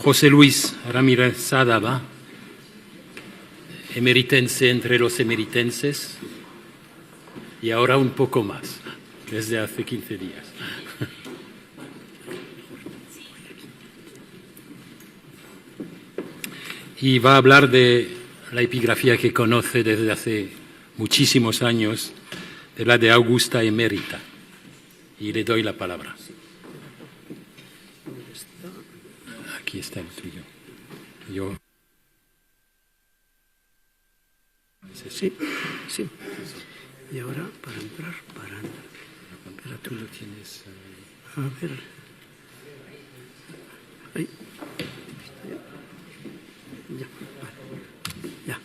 José Luis Ramírez Sadaba, emeritense entre los emeritenses, y ahora un poco más, desde hace 15 días. Y va a hablar de la epigrafía que conoce desde hace muchísimos años, de la de Augusta Emérita. Y le doy la palabra. Aquí está el tuyo. Sí. Y ahora, para entrar. Pero tú lo tienes. A ver. Ahí. Ya.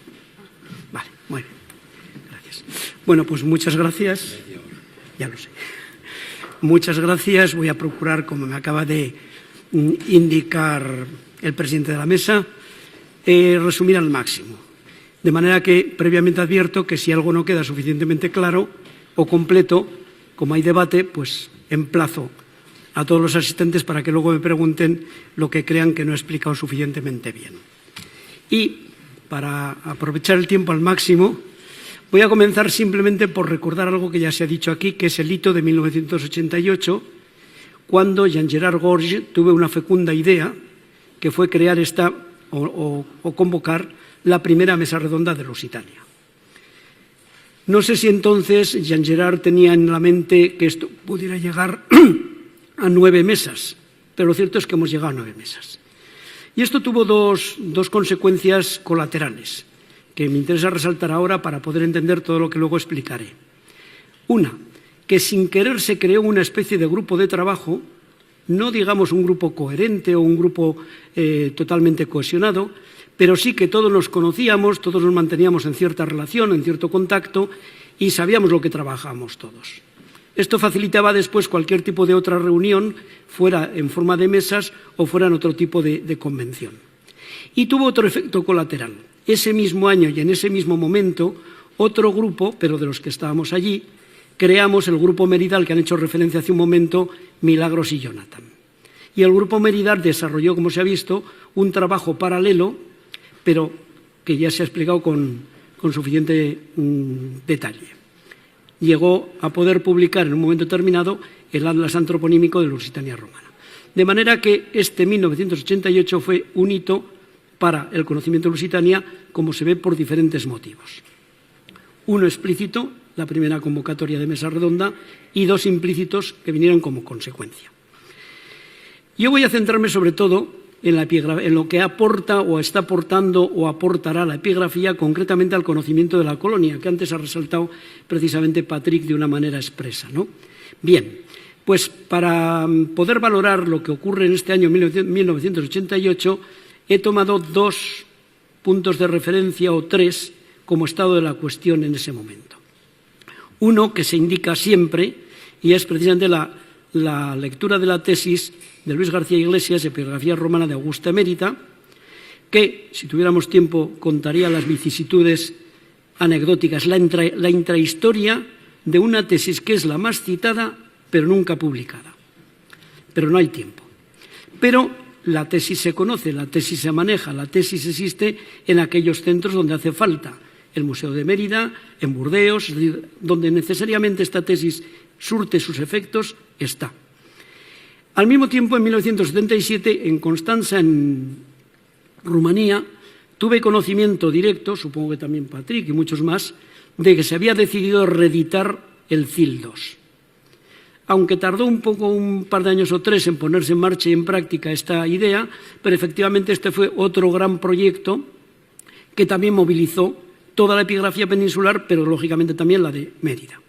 Vale, muy bien. Gracias. Bueno, pues muchas gracias. Ya lo sé. Muchas gracias. Voy a procurar, como me acaba de indicar el presidente de la mesa, resumir al máximo. De manera que previamente advierto que si algo no queda suficientemente claro o completo, como hay debate, pues emplazo a todos los asistentes para que luego me pregunten lo que crean que no he explicado suficientemente bien. Y para aprovechar el tiempo al máximo, voy a comenzar simplemente por recordar algo que ya se ha dicho aquí, que es el hito de 1988, cuando Jean-Gerard Gorge tuvo una fecunda idea, que fue crear o convocar la primera mesa redonda de Lusitania. No sé si entonces Jean-Gerard tenía en la mente que esto pudiera llegar a 9 mesas, pero lo cierto es que hemos llegado a 9 mesas. Y esto tuvo dos consecuencias colaterales que me interesa resaltar ahora para poder entender todo lo que luego explicaré. Una, que sin querer se creó una especie de grupo de trabajo, no digamos un grupo coherente o un grupo totalmente cohesionado, pero sí que todos nos conocíamos, todos nos manteníamos en cierta relación, en cierto contacto y sabíamos lo que trabajábamos todos. Esto facilitaba después cualquier tipo de otra reunión, fuera en forma de mesas o fuera en otro tipo de convención. Y tuvo otro efecto colateral. Ese mismo año y en ese mismo momento, otro grupo, pero de los que estábamos allí, creamos el Grupo Mérida, al que han hecho referencia hace un momento Milagros y Jonathan. Y el Grupo Mérida desarrolló, como se ha visto, un trabajo paralelo, pero que ya se ha explicado con suficiente detalle. Llegó a poder publicar en un momento determinado el Atlas Antroponímico de Lusitania Romana. De manera que este 1988 fue un hito para el conocimiento de Lusitania, como se ve por diferentes motivos. Uno explícito, la primera convocatoria de mesa redonda, y dos implícitos que vinieron como consecuencia. Yo voy a centrarme sobre todo en lo que aporta o está aportando o aportará la epigrafía concretamente al conocimiento de la colonia, que antes ha resaltado precisamente Patrick de una manera expresa, ¿no? Bien, pues para poder valorar lo que ocurre en este año 1988, he tomado 2 puntos de referencia o 3 como estado de la cuestión en ese momento. Uno que se indica siempre y es precisamente la lectura de la tesis de Luis García Iglesias, Epigrafía Romana de Augusta Emérita, que, si tuviéramos tiempo, contaría las vicisitudes anecdóticas, la intrahistoria de una tesis que es la más citada, pero nunca publicada. Pero no hay tiempo. Pero la tesis se conoce, la tesis se maneja, la tesis existe en aquellos centros donde hace falta. El Museo de Mérida, en Burdeos, es decir, donde necesariamente esta tesis surte sus efectos, está. Al mismo tiempo, en 1977, en Constanza, en Rumanía, tuve conocimiento directo, supongo que también Patrick y muchos más, de que se había decidido reeditar el CIL II. Aunque tardó un par de años o 3 en ponerse en marcha y en práctica esta idea, pero efectivamente este fue otro gran proyecto que también movilizó toda la epigrafía peninsular, pero lógicamente también la de Mérida.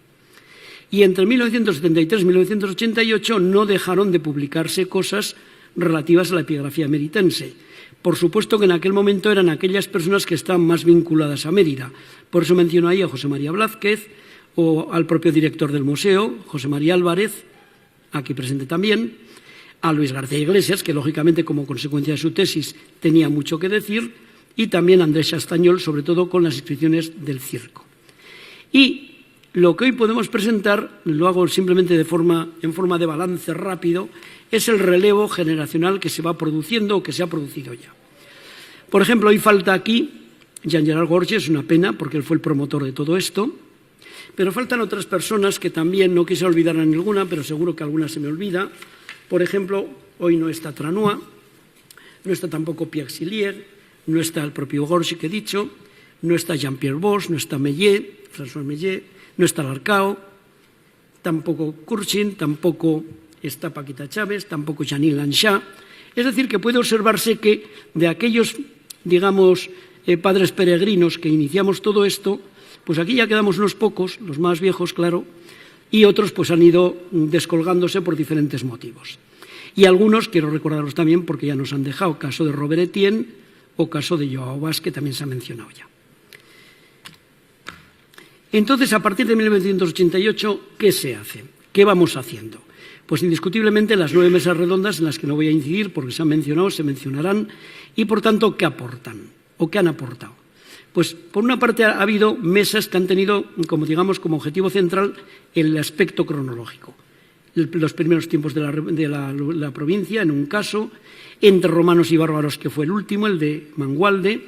Y entre 1973 y 1988 no dejaron de publicarse cosas relativas a la epigrafía meritense. Por supuesto que en aquel momento eran aquellas personas que estaban más vinculadas a Mérida. Por eso menciono ahí a José María Blázquez o al propio director del museo, José María Álvarez, aquí presente también, a Luis García Iglesias, que lógicamente como consecuencia de su tesis tenía mucho que decir, y también a Andrés Chastañol, sobre todo con las inscripciones del circo. Y Lo que hoy podemos presentar, lo hago simplemente en forma de balance rápido, es el relevo generacional que se va produciendo o que se ha producido ya. Por ejemplo, hoy falta aquí Jean-Gerard Gorges, es una pena porque él fue el promotor de todo esto, pero faltan otras personas que también no quise olvidar a ninguna, pero seguro que alguna se me olvida. Por ejemplo, hoy no está Tranois, no está tampoco Pierre Xillier, no está el propio Gorges que he dicho, no está Jean-Pierre Bosch, no está Millet, François Millet, no está Larcao, tampoco Curchin, tampoco está Paquita Chávez, tampoco Janine Lanchá. Es decir, que puede observarse que de aquellos, digamos, padres peregrinos que iniciamos todo esto, pues aquí ya quedamos unos pocos, los más viejos, claro, y otros pues han ido descolgándose por diferentes motivos. Y algunos, quiero recordarlos también porque ya nos han dejado, caso de Robert Etienne o caso de Joao Vaz, que también se ha mencionado ya. Entonces, a partir de 1988, ¿qué se hace? ¿Qué vamos haciendo? Pues indiscutiblemente las 9 mesas redondas, en las que no voy a incidir porque se han mencionado, se mencionarán, y por tanto, ¿qué aportan? ¿O qué han aportado? Pues por una parte ha habido mesas que han tenido, como digamos, como objetivo central el aspecto cronológico. Los primeros tiempos de la provincia, en un caso, entre romanos y bárbaros, que fue el último, el de Mangualde.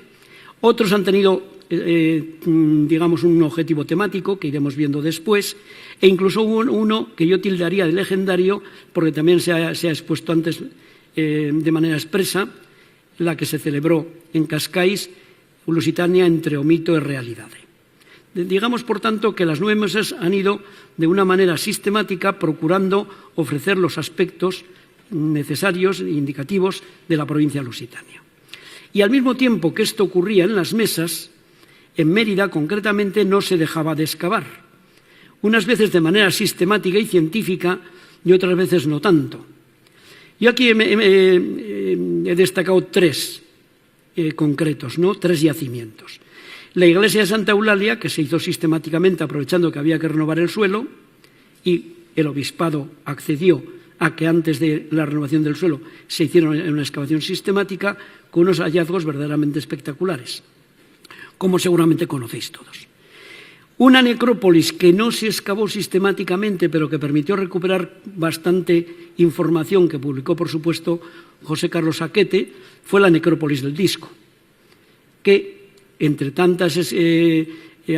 Otros han tenido digamos, un objetivo temático que iremos viendo después, e incluso hubo uno que yo tildaría de legendario, porque también se ha expuesto antes de manera expresa, la que se celebró en Cascais, Lusitania entre o mito e realidade. Digamos, por tanto, que las 9 mesas han ido de una manera sistemática procurando ofrecer los aspectos necesarios e indicativos de la provincia lusitania. Y al mismo tiempo que esto ocurría en las mesas, en Mérida, concretamente, no se dejaba de excavar, unas veces de manera sistemática y científica y otras veces no tanto. Yo aquí he destacado 3 concretos, ¿no? 3 yacimientos. La iglesia de Santa Eulalia, que se hizo sistemáticamente aprovechando que había que renovar el suelo, y el obispado accedió a que antes de la renovación del suelo se hiciera una excavación sistemática con unos hallazgos verdaderamente espectaculares, como seguramente conocéis todos. Una necrópolis que no se excavó sistemáticamente, pero que permitió recuperar bastante información que publicó, por supuesto, José Carlos Saquete, fue la necrópolis del Disco, que, entre tantas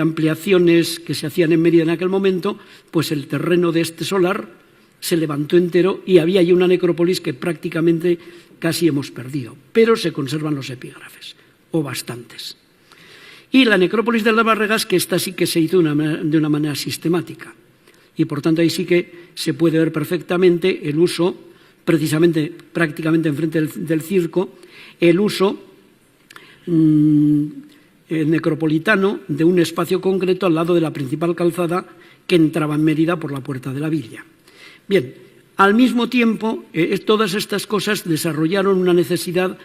ampliaciones que se hacían en Mérida en aquel momento, pues el terreno de este solar se levantó entero y había allí una necrópolis que prácticamente casi hemos perdido, pero se conservan los epígrafes, o bastantes. Y la necrópolis de las Barregas, que esta sí que se hizo de una manera sistemática. Y por tanto ahí sí que se puede ver perfectamente el uso, precisamente prácticamente enfrente del circo, el uso necropolitano de un espacio concreto al lado de la principal calzada que entraba en Mérida por la Puerta de la Villa. Bien, al mismo tiempo, todas estas cosas desarrollaron una necesidad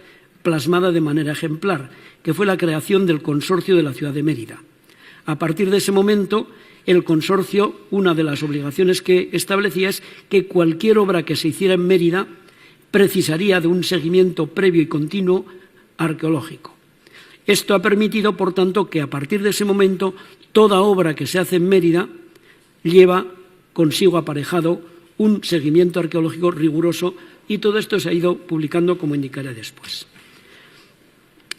plasmada de manera ejemplar, que fue la creación del Consorcio de la ciudad de Mérida. A partir de ese momento, el consorcio, una de las obligaciones que establecía es que cualquier obra que se hiciera en Mérida precisaría de un seguimiento previo y continuo arqueológico. Esto ha permitido, por tanto, que a partir de ese momento toda obra que se hace en Mérida lleva consigo aparejado un seguimiento arqueológico riguroso, y todo esto se ha ido publicando, como indicaré después.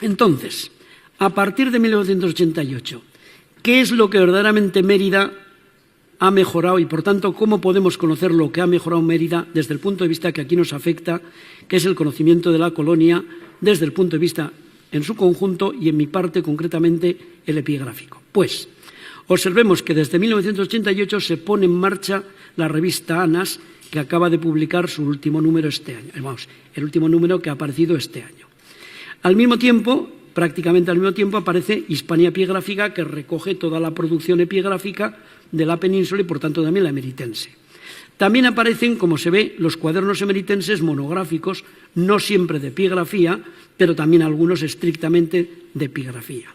Entonces, a partir de 1988, ¿qué es lo que verdaderamente Mérida ha mejorado y, por tanto, cómo podemos conocer lo que ha mejorado Mérida desde el punto de vista que aquí nos afecta, que es el conocimiento de la colonia desde el punto de vista en su conjunto y en mi parte concretamente el epigráfico? Pues observemos que desde 1988 se pone en marcha la revista ANAS, que acaba de publicar su último número este año. Vamos, el último número que ha aparecido este año. Al mismo tiempo, prácticamente al mismo tiempo, aparece Hispania Epigráfica, que recoge toda la producción epigráfica de la península y, por tanto, también la emeritense. También aparecen, como se ve, los cuadernos emeritenses monográficos, no siempre de epigrafía, pero también algunos estrictamente de epigrafía.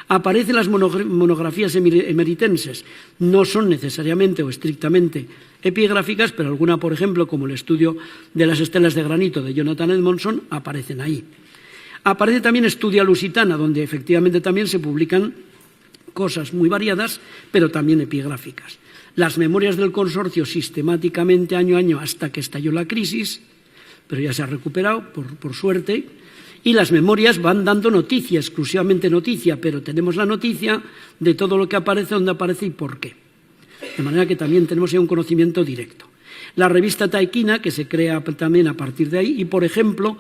Aparecen las monografías emeritenses, no son necesariamente o estrictamente epigráficas, pero alguna, por ejemplo, como el estudio de las estelas de granito de Jonathan Edmondson, aparecen ahí. Aparece también Estudia Lusitana, donde efectivamente también se publican cosas muy variadas, pero también epigráficas. Las memorias del consorcio sistemáticamente año a año hasta que estalló la crisis, pero ya se ha recuperado, por suerte, y las memorias van dando noticia, exclusivamente noticia, pero tenemos la noticia de todo lo que aparece, dónde aparece y por qué. De manera que también tenemos ya un conocimiento directo. La revista Taikina, que se crea también a partir de ahí, y por ejemplo,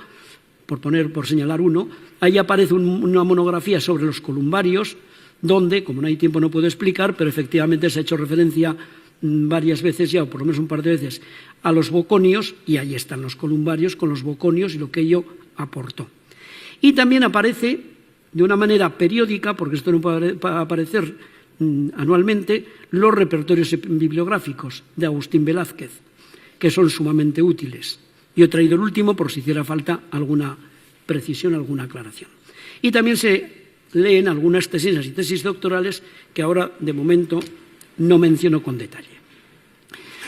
por señalar uno, ahí aparece una monografía sobre los columbarios, donde, como no hay tiempo, no puedo explicar, pero efectivamente se ha hecho referencia varias veces ya, o por lo menos un par de veces, a los boconios, y ahí están los columbarios con los boconios y lo que ello aportó. Y también aparece de una manera periódica, porque esto no puede aparecer anualmente, los repertorios bibliográficos de Agustín Velázquez, que son sumamente útiles. Yo he traído el último por si hiciera falta alguna precisión, alguna aclaración. Y también se leen algunas tesis y tesis doctorales que ahora, de momento, no menciono con detalle.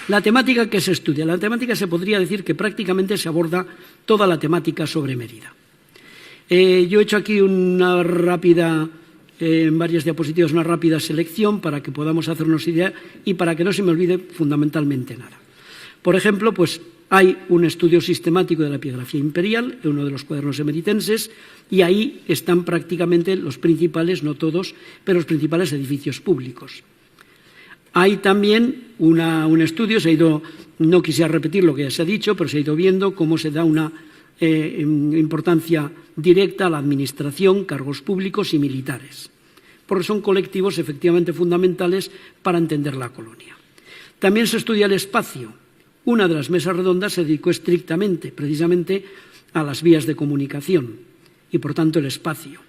La temática que se estudia. La temática se podría decir que prácticamente se aborda toda la temática sobre Mérida. Yo he hecho aquí una rápida, en varias diapositivas, una rápida selección para que podamos hacernos idea y para que no se me olvide fundamentalmente nada. Por ejemplo, pues hay un estudio sistemático de la epigrafía imperial en uno de los cuadernos emeritenses y ahí están prácticamente los principales, no todos, pero los principales edificios públicos. Hay también un estudio, no quisiera repetir lo que ya se ha dicho, pero se ha ido viendo cómo se da una importancia directa a la administración, cargos públicos y militares, porque son colectivos efectivamente fundamentales para entender la colonia. También se estudia el espacio. Una de las mesas redondas se dedicó estrictamente, precisamente, a las vías de comunicación y, por tanto, el espacio.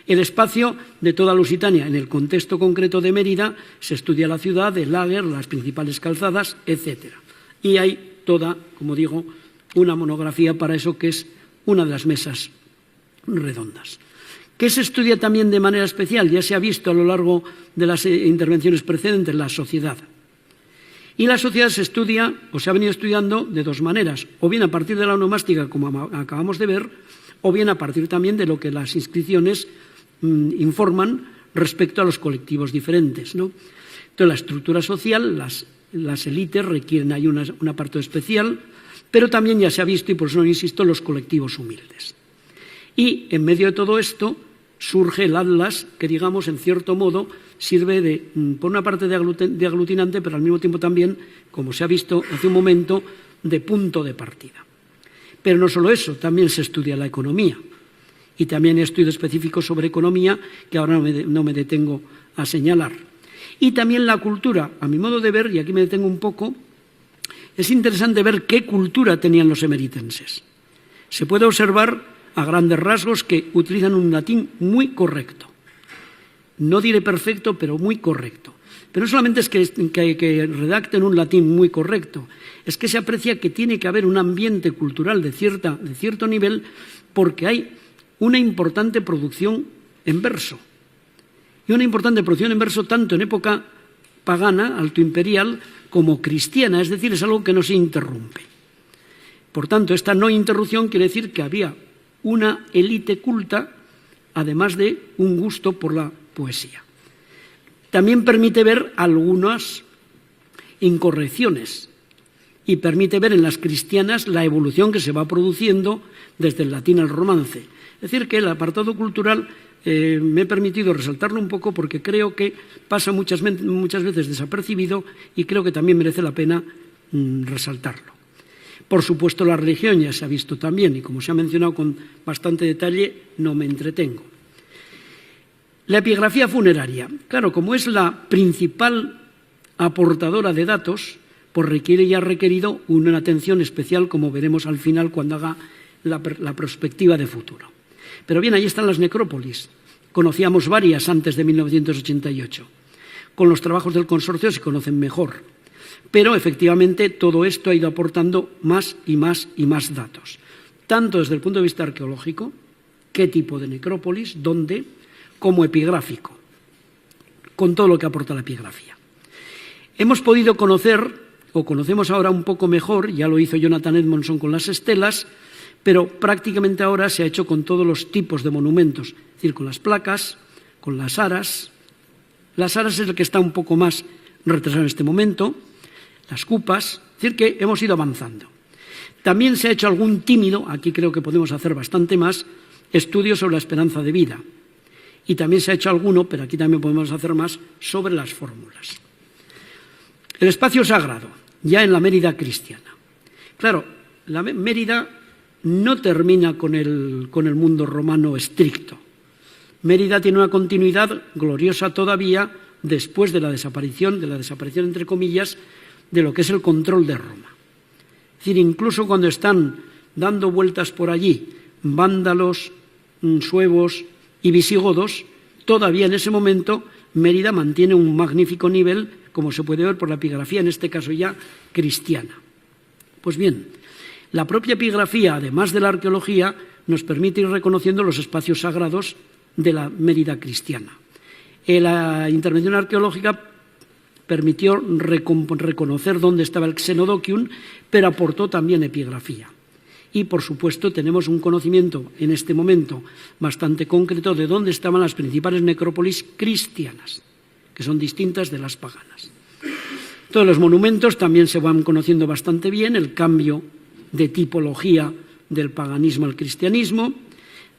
El espacio de toda Lusitania, en el contexto concreto de Mérida, se estudia la ciudad, el láger, las principales calzadas, etc. Y hay toda, como digo, una monografía para eso, que es una de las mesas redondas. ¿Qué se estudia también de manera especial? Ya se ha visto a lo largo de las intervenciones precedentes, la sociedad. Y la sociedad se estudia, o se ha venido estudiando, de dos maneras, o bien a partir de la onomástica, como acabamos de ver, o bien a partir también de lo que las inscripciones informan respecto a los colectivos diferentes, ¿no? Entonces, la estructura social, las élites requieren ahí un apartado especial, pero también ya se ha visto, y por eso no insisto, los colectivos humildes. Y en medio de todo esto surge el atlas, que digamos, en cierto modo, sirve por una parte de aglutinante, pero al mismo tiempo también, como se ha visto hace un momento, de punto de partida. Pero no solo eso, también se estudia la economía. Y también hay estudios específicos sobre economía que ahora no me detengo a señalar. Y también la cultura, a mi modo de ver, y aquí me detengo un poco, es interesante ver qué cultura tenían los emeritenses. Se puede observar a grandes rasgos que utilizan un latín muy correcto. No diré perfecto, pero muy correcto. Pero no solamente es que redacten un latín muy correcto, es que se aprecia que tiene que haber un ambiente cultural de cierto nivel, porque hay una importante producción en verso. Y una importante producción en verso tanto en época pagana, altoimperial, como cristiana, es decir, es algo que no se interrumpe. Por tanto, esta no interrupción quiere decir que había una élite culta, además de un gusto por la poesía. También permite ver algunas incorrecciones y permite ver en las cristianas la evolución que se va produciendo desde el latín al romance. Es decir, que el apartado cultural me he permitido resaltarlo un poco porque creo que pasa muchas veces desapercibido y creo que también merece la pena resaltarlo. Por supuesto, la religión ya se ha visto también y, como se ha mencionado con bastante detalle, no me entretengo. La epigrafía funeraria, claro, como es la principal aportadora de datos, pues requiere y ha requerido una atención especial, como veremos al final cuando haga la perspectiva de futuro. Pero bien, ahí están las necrópolis. Conocíamos varias antes de 1988. Con los trabajos del consorcio se conocen mejor. Pero efectivamente todo esto ha ido aportando más y más y más datos. Tanto desde el punto de vista arqueológico, qué tipo de necrópolis, dónde, como epigráfico, con todo lo que aporta la epigrafía. Hemos podido conocer, o conocemos ahora un poco mejor, ya lo hizo Jonathan Edmondson con las estelas, pero prácticamente ahora se ha hecho con todos los tipos de monumentos, es decir, con las placas, con las aras, Las aras es el que está un poco más retrasado en este momento, las cupas, es decir, que hemos ido avanzando. También se ha hecho algún tímido, aquí creo que podemos hacer bastante más, estudio sobre la esperanza de vida. Y también se ha hecho alguno, pero aquí también podemos hacer más, sobre las fórmulas. El espacio sagrado, ya en la Mérida cristiana. Claro, la Mérida no termina con el mundo romano estricto. Mérida tiene una continuidad gloriosa todavía después de la desaparición entre comillas, de lo que es el control de Roma. Es decir, incluso cuando están dando vueltas por allí vándalos, suevos y visigodos, todavía en ese momento Mérida mantiene un magnífico nivel, como se puede ver por la epigrafía, en este caso ya cristiana. Pues bien, la propia epigrafía, además de la arqueología, nos permite ir reconociendo los espacios sagrados de la Mérida cristiana. La intervención arqueológica permitió reconocer dónde estaba el Xenodocium, pero aportó también epigrafía. Y, por supuesto, tenemos un conocimiento en este momento bastante concreto de dónde estaban las principales necrópolis cristianas, que son distintas de las paganas. Todos los monumentos también se van conociendo bastante bien, el cambio de tipología del paganismo al cristianismo.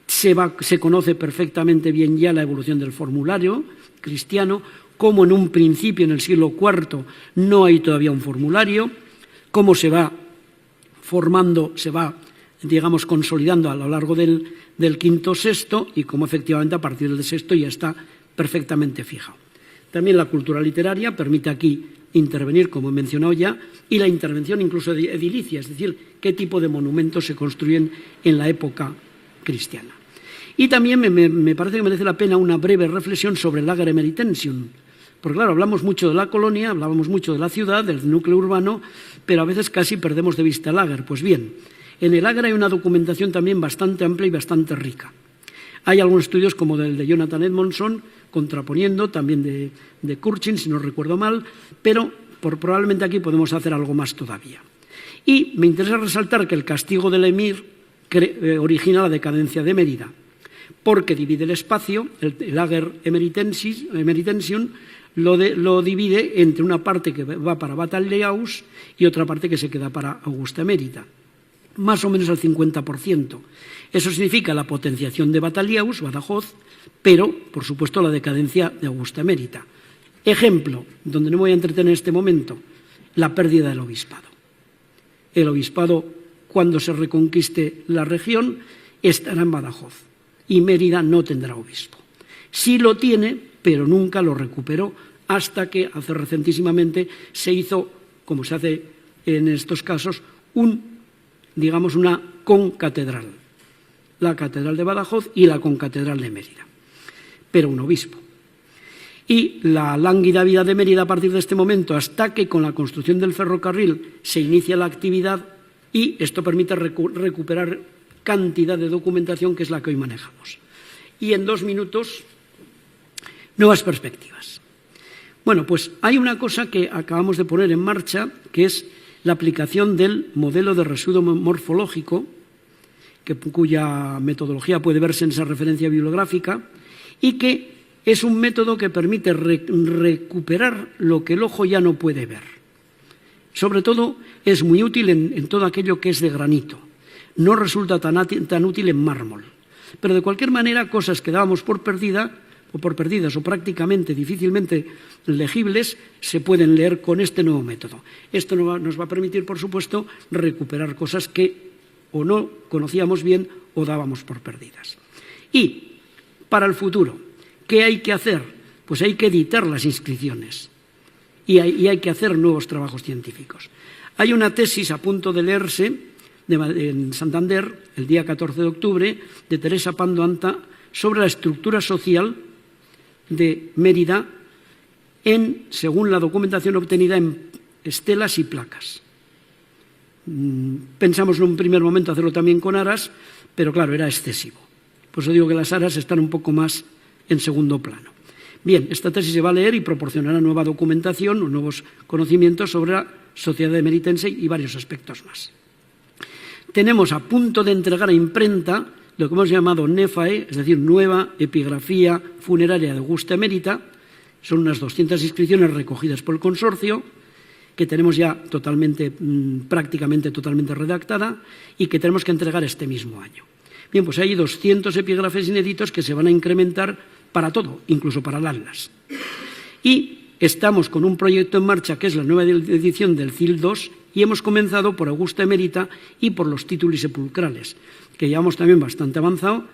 Se conoce perfectamente bien ya la evolución del formulario cristiano, cómo en un principio, en el siglo IV, no hay todavía un formulario, cómo se va formando, se va, digamos, consolidando a lo largo del V-VI y cómo efectivamente a partir del VI ya está perfectamente fijado. También la cultura literaria permite aquí intervenir, como he mencionado ya, y la intervención incluso edilicia, es decir, qué tipo de monumentos se construyen en la época cristiana. Y también me parece que merece la pena una breve reflexión sobre el Ager Emeritensium, porque claro, hablamos mucho de la colonia, hablábamos mucho de la ciudad, del núcleo urbano, pero a veces casi perdemos de vista el Ager. Pues bien, en el Ager hay una documentación también bastante amplia y bastante rica. Hay algunos estudios como el de Jonathan Edmondson, contraponiendo, también de Curchin, si no recuerdo mal, pero probablemente aquí podemos hacer algo más todavía. Y me interesa resaltar que el castigo del emir origina la decadencia de Mérida, porque divide el espacio, el Ager Emeritensium lo divide entre una parte que va para Batalhaus y otra parte que se queda para Augusta Emérita, más o menos al 50%. Eso significa la potenciación de Batalhaus, Badajoz, pero, por supuesto, la decadencia de Augusta Emérita. Ejemplo, donde no me voy a entretener en este momento, la pérdida del obispado. El obispado, cuando se reconquiste la región, estará en Badajoz y Mérida no tendrá obispo. Sí lo tiene, pero nunca lo recuperó hasta que hace recentísimamente se hizo, como se hace en estos casos, una concatedral. La catedral de Badajoz y la concatedral de Mérida, pero un obispo. Y la lánguida vida de Mérida a partir de este momento, hasta que con la construcción del ferrocarril se inicia la actividad y esto permite recuperar cantidad de documentación que es la que hoy manejamos. Y en 2 minutos, nuevas perspectivas. Bueno, pues hay una cosa que acabamos de poner en marcha, que es la aplicación del modelo de residuo morfológico, cuya metodología puede verse en esa referencia bibliográfica, y que es un método que permite recuperar lo que el ojo ya no puede ver. Sobre todo, es muy útil en todo aquello que es de granito. No resulta tan útil en mármol. Pero de cualquier manera, cosas que dábamos por perdidas o prácticamente difícilmente legibles, se pueden leer con este nuevo método. Esto nos va a permitir, por supuesto, recuperar cosas que o no conocíamos bien o dábamos por perdidas. Y, para el futuro, ¿qué hay que hacer? Pues hay que editar las inscripciones y hay que hacer nuevos trabajos científicos. Hay una tesis a punto de leerse en Santander, el día 14 de octubre, de Teresa Pando Anta, sobre la estructura social de Mérida según la documentación obtenida en estelas y placas. Pensamos en un primer momento hacerlo también con aras, pero claro, era excesivo. Por eso digo que las aras están un poco más en segundo plano. Bien, esta tesis se va a leer y proporcionará nueva documentación o nuevos conocimientos sobre la sociedad emeritense y varios aspectos más. Tenemos a punto de entregar a imprenta lo que hemos llamado NEFAE, es decir, Nueva Epigrafía Funeraria de Augusta Emérita, Son unas 200 inscripciones recogidas por el consorcio, que tenemos ya prácticamente totalmente redactada y que tenemos que entregar este mismo año. Bien, pues hay 200 epígrafes inéditos que se van a incrementar para todo, incluso para el Atlas. Y estamos con un proyecto en marcha que es la nueva edición del CIL 2 y hemos comenzado por Augusta Emérita y por los títulos sepulcrales, que llevamos también bastante avanzado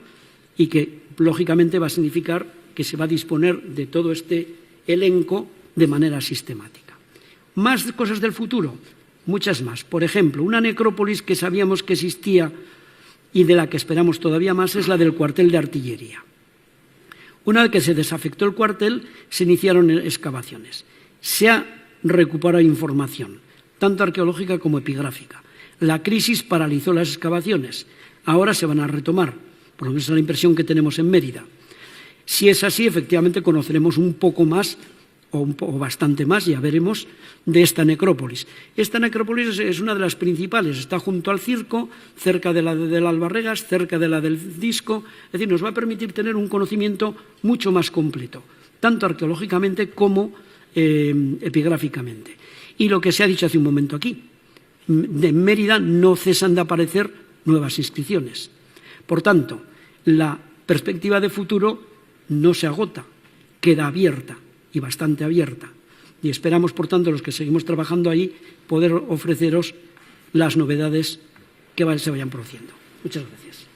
y que lógicamente va a significar que se va a disponer de todo este elenco de manera sistemática. Más cosas del futuro, muchas más. Por ejemplo, una necrópolis que sabíamos que existía y de la que esperamos todavía más es la del cuartel de artillería. Una vez que se desafectó el cuartel, se iniciaron excavaciones. Se ha recuperado información, tanto arqueológica como epigráfica. La crisis paralizó las excavaciones. Ahora se van a retomar, por lo menos es la impresión que tenemos en Mérida. Si es así, efectivamente conoceremos un poco más o bastante más, ya veremos, de esta necrópolis. Esta necrópolis es una de las principales, está junto al circo, cerca de la del Albarregas, cerca de la del Disco, es decir, nos va a permitir tener un conocimiento mucho más completo, tanto arqueológicamente como epigráficamente. Y lo que se ha dicho hace un momento aquí, de Mérida no cesan de aparecer nuevas inscripciones. Por tanto, la perspectiva de futuro no se agota, queda abierta y bastante abierta. Y esperamos, por tanto, los que seguimos trabajando ahí, poder ofreceros las novedades que se vayan produciendo. Muchas gracias.